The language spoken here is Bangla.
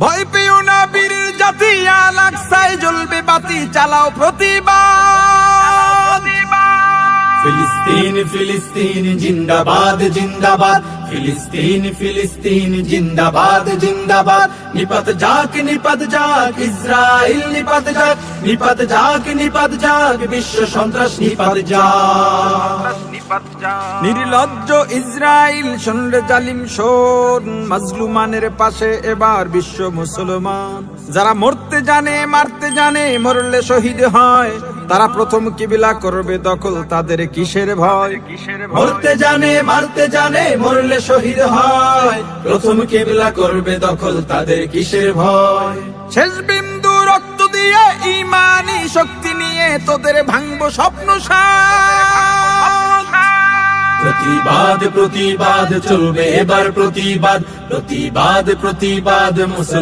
ভয় পেও না বীর জাতি, আল আকসায় জ্বলবে বাতি, চালাও প্রতিবাদ। ফিলিস্তিন ফিলিস্তিন জিন্দাবাদ জিন্দাবাদ, ফিলিস্তিন ফিলিস্তিন জিন্দাবাদ জিন্দাবাদ। নিপাত যাক ইসরাইল নিপাত যাক, নিপাত যাক বিশ্ব সন্ত্রাস নিপাত যাক। নির্লজ্জ ইসরাইল শোনরে জালিম শোন, মাজলুমানের পাশে এবার বিশ্ব মুসলমান। যারা মরতে জানে মারতে জানে, মরলে শহীদ হয়, তারা প্রথম কিবিলা করবে দখল, তাদের কিসের ভয়? মরতে জানে মারতে জানে, মরলে শহীদ হয়, প্রথম কিবলা করবে দখল, তাদের কিসের ভয়? শেষ বিন্দু রক্ত দিয়ে ইমানি শক্তি নিয়ে তোদের ভাঙবো স্বপ্ন সাথ। প্রতিবাদ প্রতিবাদ চলবে এবার প্রতিবাদ, প্রতিবাদ প্রতিবাদ মুসলমান।